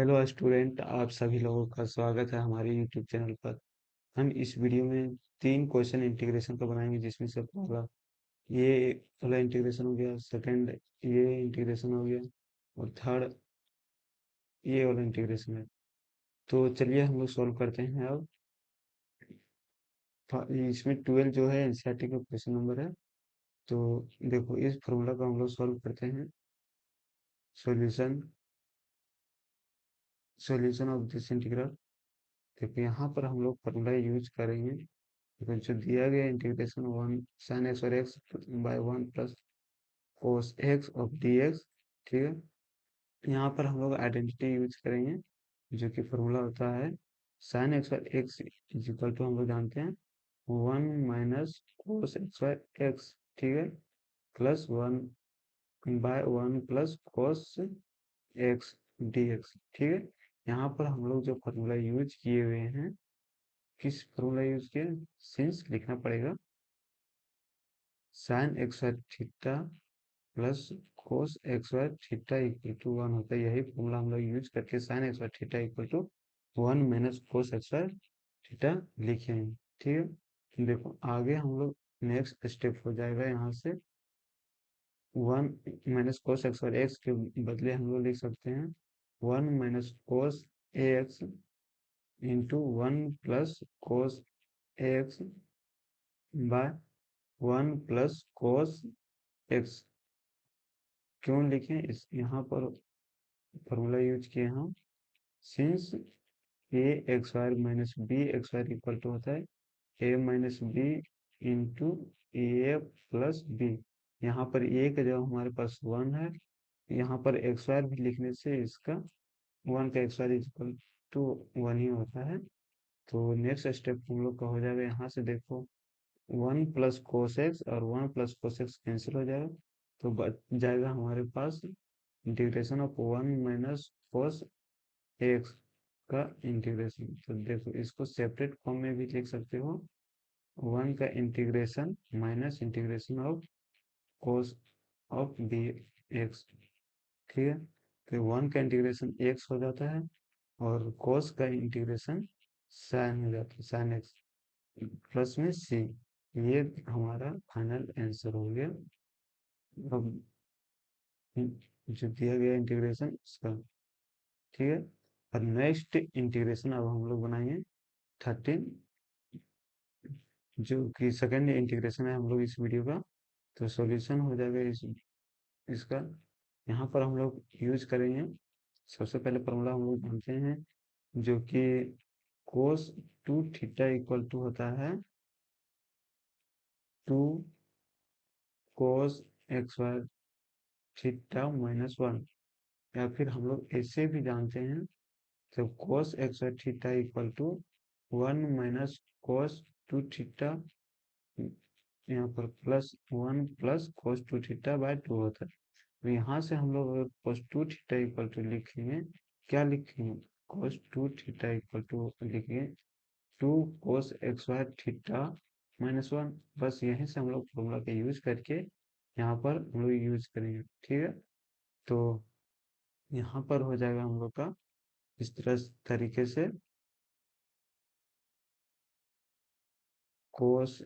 Hello student, आप सभी लोगों का स्वागत है हमारे यूट्यूब चैनल पर। हम इस वीडियो में 3 क्वेश्चन इंटीग्रेशन का बनाएंगे, जिसमें से पहला ये वाला इंटीग्रेशन हो गया, सेकंड ये इंटीग्रेशन हो गया और थर्ड ये वाला इंटीग्रेशन है। तो चलिए हम लोग सॉल्व करते हैं अब। इसमें 12 जो है एनसीईआरटी का क्वेश्चन नंबर है। तो देखो, इस फॉर्मूला को हम लोग सॉल्व करते हैं। Solution solution of this integral. देखो, यहाँ पर हम लोग फॉर्मूला यूज करेंगे। तो जो दिया गया इंटीग्रेशन वन साइन एक्स और x by one plus cos x of D x. ठीक है, यहाँ पर हम लोग आइडेंटिटी यूज करेंगे, जो कि फॉर्मूला होता है साइन एक्स और एक्स इज इक्वल टू, हम लोग जानते हैं, one minus cos x by x. ठीक है, plus one by one plus cos x d x. ठीक है, यहाँ पर हम लोग जो फॉर्मूला यूज किए हुए हैं, किस फॉर्मूला यूज किए, सिंस लिखना पड़ेगा। Sine x y theta plus cos x y theta equal to one होता है। यही फॉर्मूला हम लोग यूज करके sine x y theta equal to one minus cos x y theta लिखे हैं। ठीक है, देखो आगे हम लोग नेक्स्ट स्टेप हो जाएगा। यहाँ से वन माइनस कोस एक्स और एक्स के बदले हम लोग लिख सकते हैं one minus cos x into one plus cos x by one plus cos x. क्यों लिखें, इस यहाँ पर फॉर्मूला यूज किए हम, since a x y minus b x Y equal to होता है a minus b into a plus b. यहाँ पर ए का जगह हमारे पास वन है, यहाँ पर एक्स वाई भी लिखने से इसका वन का X Y equal to one ही होता है। तो नेक्स्ट स्टेप हम लोग का हो जाएगा। यहाँ से देखो, वन प्लस कोस एक्स और one plus cos X cancel हो जाएगा, तो बच जाएगा हमारे पास integration of one minus cos X का इंटीग्रेशन। तो देखो, इसको सेपरेट फॉर्म में भी लिख सकते हो, वन का integration minus integration of cos of b x. ठीक है, तो वन का इंटीग्रेशन एक्स हो जाता है और कोस का इंटीग्रेशन साइन हो जाता है, साइन एक्स प्लस में सी। ये हमारा फाइनल आंसर हो गया। अब जो दिया गया इंटीग्रेशन इसका। ठीक है, और नेक्स्ट इंटीग्रेशन अब हम लोग बनाएंगे 13, जो कि सेकेंड इंटीग्रेशन है हम लोग इस वीडियो का। तो सॉल्यूशन हो जाएगा इसका। यहाँ पर हम लोग यूज करेंगे, सबसे पहले फॉर्मूला हम लोग जानते हैं, जो कि cos two theta equal to होता है two cos x y theta minus one. या फिर हम लोग ऐसे भी जानते हैं, तो cos x y theta equal to one minus cos two theta, यहाँ पर plus one plus cos two theta by two होता है। तो यहाँ से हम लोग cos two theta equal to लिखेंगे, क्या लिखेंगे, cos two theta equal to लिखेंगे to cos x y theta minus one. बस यहीं से हम लोग फॉर्मूला का यूज करके यहाँ पर हम लोग यूज करेंगे। ठीक है, तो यहाँ पर हो जाएगा हम लोग का इस तरीके से, cos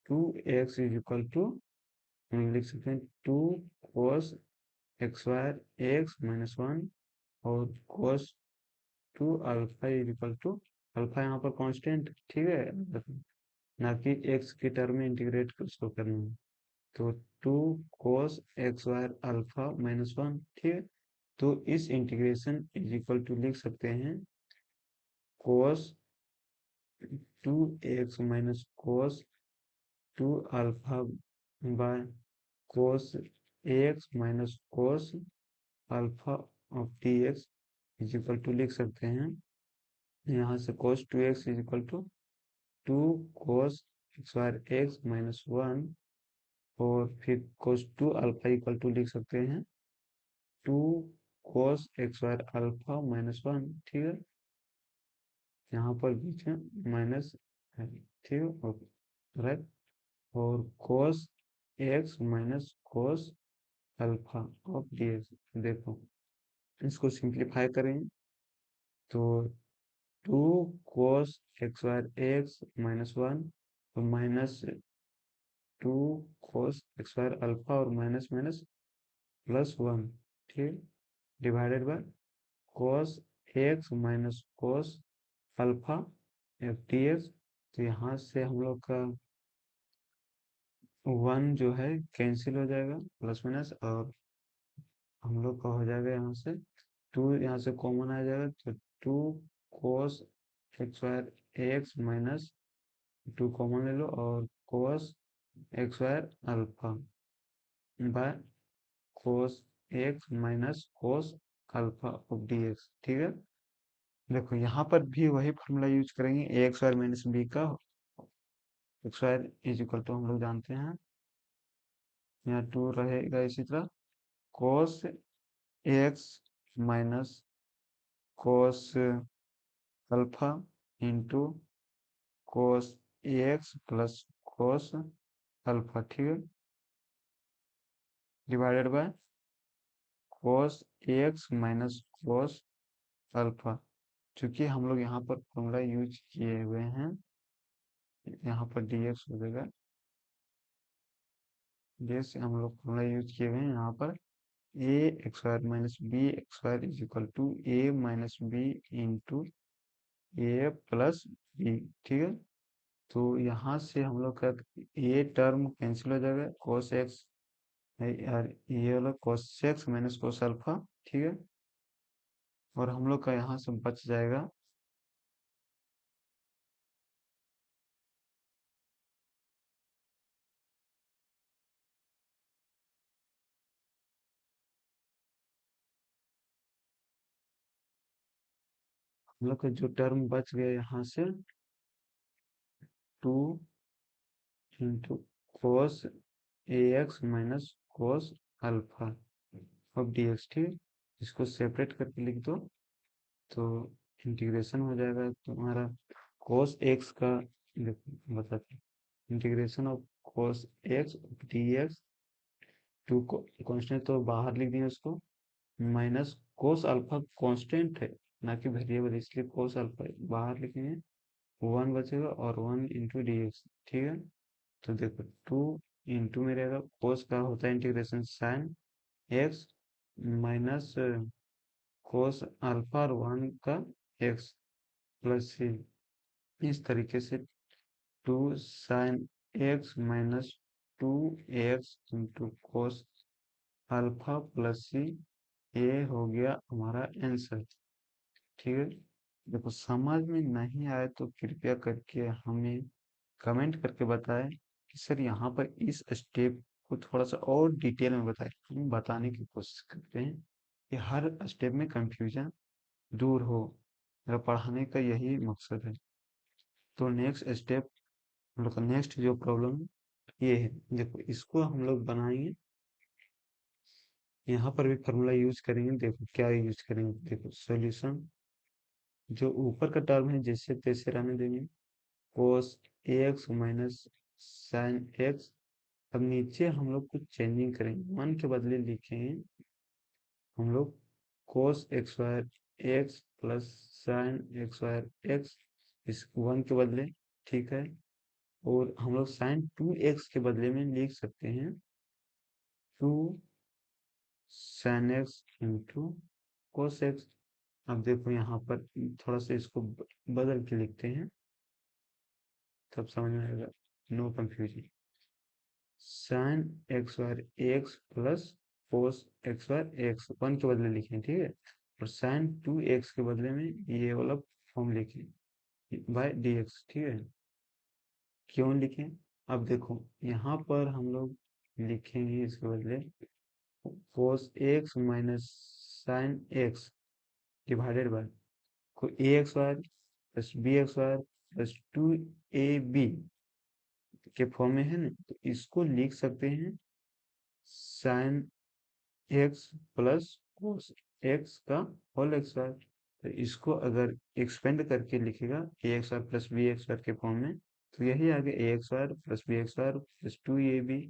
two x is equal to, हम लिख सकते हैं two cos x Y x minus one और cos two alpha is equal to, alpha यहाँ पर कांस्टेंट, ठीक है, ना कि एक्स की टर्म में इंटीग्रेट उसको करना है। तो two cos x y alpha minus one. ठीक है, तो इस इंटीग्रेशन इज इक्वल टू लिख सकते हैं cos two x minus cos two alpha by cos x minus cos alpha of t x is equal to लिख सकते हैं, यहाँ से cos two x is equal to two cos x Y x minus one, और फिर cos two alpha equal to लिख सकते हैं two cos x y alpha minus one. ठीक है, यहाँ पर बीच में माइनस है। ठीक है, राइट, और कोस x minus cos alpha of D x. देखो, इसको सिंप्लीफाई करें तो 2 cos x square x minus 1 तो minus 2 cos x square alpha और माइनस माइनस प्लस 1, ठीक, divided by cos x minus cos alpha F D x. तो यहाँ से हम लोग का 1 जो है कैंसिल हो जाएगा प्लस माइनस, और हम लोग का हो जाएगा यहाँ से 2, यहाँ से कॉमन आ जाएगा तो 2 cos x square x minus 2 common ले लो और cos x square alpha by cos x minus cos alpha of D x, ठीक है। देखो यहाँ पर भी वही फॉर्मूला यूज करेंगे, a x square minus b का x square is equal to हम लोग जानते हैं, यहाँ 2 रहेगा इसी तरह cos x minus cos alpha into cos x plus cos alpha, ठीक है, divided by cos x minus cos alpha. चूंकि हम लोग यहाँ पर फॉर्मूला यूज किए हुए हैं, यहाँ पर dx हो जाएगा, dx हम लोग फॉर्मूला यूज किए हुए हैं यहाँ पर a x square minus b x square is equal to a minus b into a plus b, ठीक है। तो यहाँ से हम लोग का ये टर्म कैंसिल हो जाएगा, cos एक्स यार ये वाला cos x minus cos alpha, ठीक है, और हम लोग का यहाँ से बच जाएगा हम लोग का जो टर्म बच गया यहाँ से 2 into cos A x minus cos alpha of D x, ठीक, इसको सेपरेट करके लिख दो तो इंटीग्रेशन हो जाएगा तुम्हारा cos एक्स का, देखो बताते integration of cos x d x, two को कॉन्स्टेंट तो बाहर लिख दिए उसको, माइनस cos अल्फा कांस्टेंट है ना कि वेरिएबल, इसलिए cos अल्फा बाहर लिखेंगे, 1 बचेगा और 1 इंटू डी एक्स, ठीक है। तो देखो 2 इंटू में रहेगा cos का होता है integration sign x minus cos alpha और 1 का एक्स प्लस सी, इस तरीके से 2 sine x minus 2 x into cos alpha plus c, ये हो गया हमारा आंसर, ठीक है। देखो समझ में नहीं आए तो कृपया करके हमें कमेंट करके बताएं कि सर यहाँ पर इस स्टेप को थोड़ा सा और डिटेल में बताएं, हम बताने की कोशिश करते हैं कि हर स्टेप में कंफ्यूजन दूर हो, मेरा पढ़ाने का यही मकसद है। तो नेक्स्ट स्टेप हम लोग का नेक्स्ट जो प्रॉब्लम ये है, देखो इसको हम लोग बनाएंगे, यहाँ पर भी फार्मूला यूज करेंगे, देखो क्या यूज करेंगे, देखो सॉल्यूशन जो ऊपर का टर्म है जैसे तैसे रहने देंगे, cos x minus sine x. अब नीचे हम लोग कुछ चेंजिंग करेंगे, 1 के बदले लिखेंगे हम लोग cos x square x plus sign x square x, इस 1 के बदले, ठीक है, और हम लोग साइन 2x के बदले में लिख सकते हैं 2 sine x into cos x. अब देखो यहाँ पर थोड़ा सा इसको बदल के लिखते हैं तब समझ में आएगा, no confusion, sine x square x plus cos x square x 1 के बदले लिखें, ठीक है, और साइन 2x के बदले में ये वाला फॉर्म लिखें बाय dx, ठीक है। क्यों लिखें, अब देखो यहाँ पर हम लोग लिखेंगे इसके बदले cos x minus sine x divided by को ए x wire plus B x wire plus 2ab के फॉर्म में है ना, तो इसको लिख सकते हैं sign x plus cos X का होल एक्स वायर। तो इसको अगर एक्सपेंड करके लिखेगा ए x wire plus B x wire के फॉर्म में, तो यही आगे ए x wire plus B x wire plus 2ab,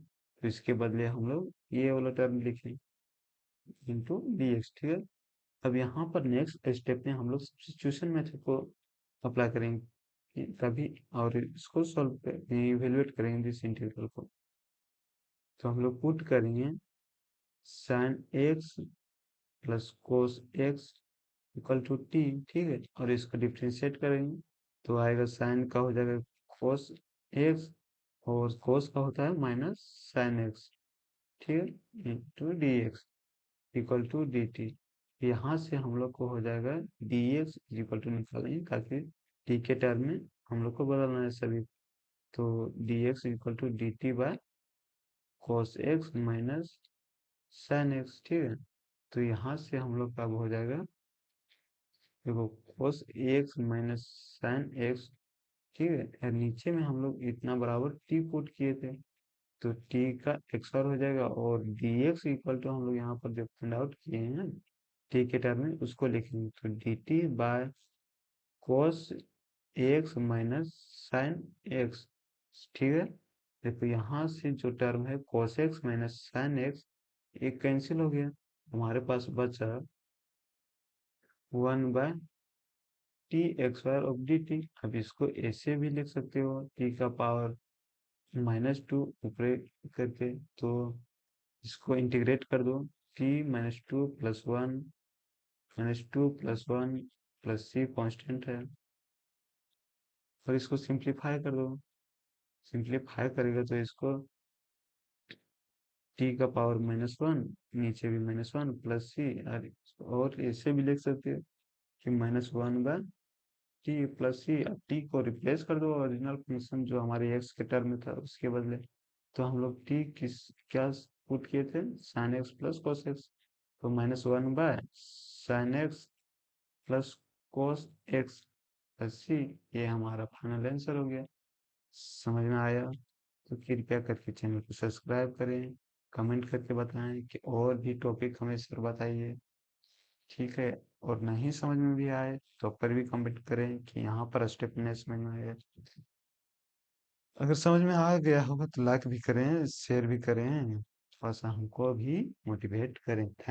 तो इसके बदले हम लोग ये वाला टर्म लिखें इंटू डी एक्स, ठीक है। अब यहाँ पर नेक्स्ट स्टेप में हम लोग सब्स्टिट्यूशन मेथड को अप्लाई करेंगे तभी, और इसको सॉल्व इवेलुएट करेंगे दिस इंटीग्रल को। तो हम लोग पुट करेंगे sin x plus cos x equal to t, ठीक है, और इसको डिफ्रेंशिएट करेंगे तो आएगा साइन का हो जाएगा कोस x, और कोस का होता है माइनस साइन x, ठीक है, into d x equal to d t. यहाँ से हम लोग को हो जाएगा डी एक्स इक्वल टू निकालेंगे ताकि टी के टर्म में हम लोग को बदलना है सभी। तो d x equal to d t by cos x minus sine x, ठीक है। तो यहाँ से हम लोग का अब हो जाएगा, देखो, कोस एक्स माइनस साइन एक्स, ठीक है, और नीचे में हम लोग इतना बराबर टी पुट किए थे, तो टी का एक्स और हो जाएगा, और डी एक्स इक्वल टू हम लोग यहाँ पर जो फाइंड आउट किए हैं टी के टर्म में उसको लिखेंगे, तो d t by cos x minus sine x, ठीक है। देखो यहाँ से जो टर्म है cos x minus sine x एक कैंसिल हो गया, हमारे पास बचा 1 by t x wire of d t. अब इसको ऐसे भी लिख सकते हो, टी का पावर -2 ऊपर करके, तो इसको इंटीग्रेट कर दो, टी -2 प्लस 1 -2 प्लस 1 प्लस सी कॉन्स्टेंट है, और इसको सिंप्लीफाई कर दो। सिंप्लीफाई करेगा तो इसको टी का पावर -1, नीचे भी -1 प्लस सी, और ऐसे भी लिख सकते हो कि -1 बाय टी प्लस सी। अब टी को रिप्लेस कर दो ओरिजिनल फंक्शन जो हमारे एक्स के टर्म में था उसके बदले, तो हम लोग टी किस क्या पुट किए थे, sine x plus cos x, तो -1 by sine x plus cos x plus c, ये हमारा फाइनल आंसर हो गया। समझ में आया तो कृपया करके चैनल को सब्सक्राइब करें, कमेंट करके बताएं कि और भी टॉपिक हमें सर बताइए, ठीक है। और नहीं समझ में भी आए तो पर भी कमेंट करें कि यहाँ पर स्टेप नहीं समझ में आया। अगर समझ में आ गया होगा तो लाइक भी करें, शेयर भी करें, थोड़ा सा हमको भी मोटिवेट करें। थैंक